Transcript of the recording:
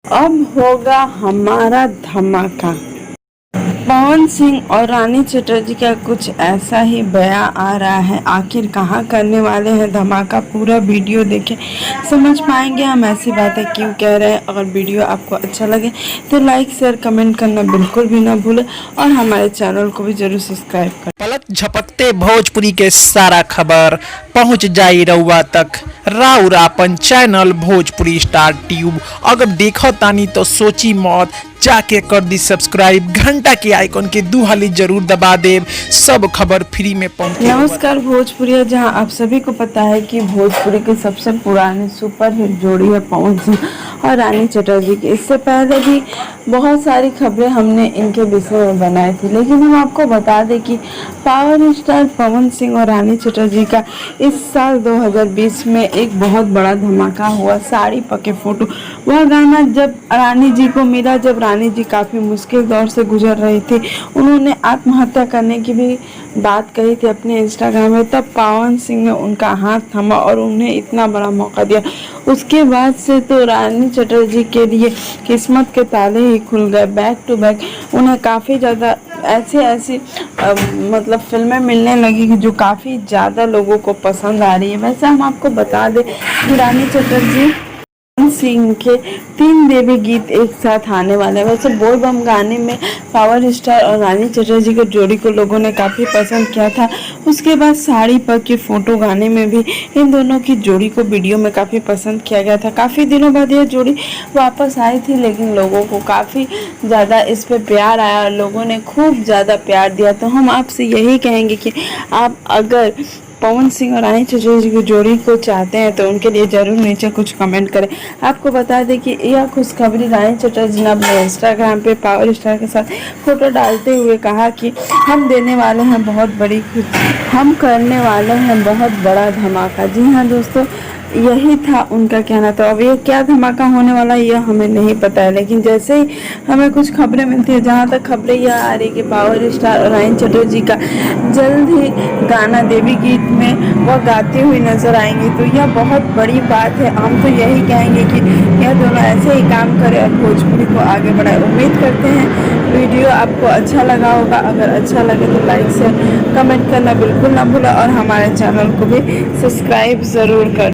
अब होगा हमारा धमाका। पवन सिंह और रानी चटर्जी का कुछ ऐसा ही बयां आ रहा है। आखिर कहाँ करने वाले हैं धमाका, पूरा वीडियो देखें समझ पाएंगे हम ऐसी बातें क्यों कह रहे हैं। अगर वीडियो आपको अच्छा लगे तो लाइक शेयर कमेंट करना बिल्कुल भी ना भूलें और हमारे चैनल को भी जरूर सब्सक्राइब करें। पलक झपकते भोजपुरी के सारा खबर पहुंच जाई रउआ तक। राउर आपन चैनल भोजपुरी स्टार ट्यूब अगर देखो तानी तो सोची मौत, जाके कर दी सब्सक्राइब, घंटा के आइकन के दू हाली जरूर दबा देव, सब खबर फ्री में पहुंचे। नमस्कार भोजपुरिया, जहां आप सभी को पता है कि भोजपुरी की सबसे पुरानी सुपरहिट जोड़ी है पवन सिंह और रानी चटर्जी की। इससे पहले भी बहुत सारी खबरें हमने इनके विषय में बनाई थी, लेकिन हम आपको बता दें कि पावर स्टार पवन सिंह और रानी चटर्जी का इस साल 2020 में एक बहुत बड़ा धमाका हुआ। साड़ी पके फोटो, वह गाना जब रानी जी को मिला, जब रानी जी काफ़ी मुश्किल दौर से गुजर रही थी, उन्होंने आत्महत्या करने की भी बात कही थी अपने इंस्टाग्राम में, तब पवन सिंह ने उनका हाथ थामा और उन्हें इतना बड़ा मौका दिया। उसके बाद से तो रानी चटर्जी के लिए किस्मत के ताले ही खुल गए। बैक टू बैक उन्हें काफ़ी ज़्यादा ऐसी मतलब फिल्में मिलने लगी जो काफ़ी ज़्यादा लोगों को पसंद आ रही है। वैसे हम आपको बता दें कि रानी चटर्जी सिंह के 3 देवी गीत एक साथ आने वाले हैं। वैसे बोल बम गाने में पावर स्टार और रानी चटर्जी के जोड़ी को लोगों ने काफ़ी पसंद किया था। उसके बाद साड़ी पर के फोटो गाने में भी इन दोनों की जोड़ी को वीडियो में काफ़ी पसंद किया गया था। काफ़ी दिनों बाद यह जोड़ी वापस आई थी, लेकिन लोगों को काफ़ी ज़्यादा इस पर प्यार आया और लोगों ने खूब ज़्यादा प्यार दिया। तो हम आपसे यही कहेंगे कि आप अगर पवन सिंह और रानी चटर्जी की जोड़ी को चाहते हैं तो उनके लिए ज़रूर नीचे कुछ कमेंट करें। आपको बता दें कि यह खुशखबरी रानी चटर्जी ने अपने इंस्टाग्राम पे पावर स्टार के साथ फोटो डालते हुए कहा कि हम देने वाले हैं बहुत बड़ी खुशी, हम करने वाले हैं बहुत बड़ा धमाका। जी हाँ दोस्तों, यही था उनका कहना। तो अब ये क्या धमाका होने वाला है यह हमें नहीं पता है, लेकिन जैसे ही हमें कुछ खबरें मिलती है, जहाँ तक खबरें यह आ रही कि पावर स्टार और रानी चटर्जी का जल्द ही गाना देवी गीत में वह गाती हुई नजर आएंगी, तो यह बहुत बड़ी बात है। हम तो यही कहेंगे कि यह दोनों ऐसे ही काम करें और भोजपुरी को आगे बढ़ाए। उम्मीद करते हैं वीडियो आपको अच्छा लगा होगा। अगर अच्छा लगे तो लाइक शेयर कमेंट करना बिल्कुल ना भूलें और हमारे चैनल को भी सब्सक्राइब ज़रूर करें।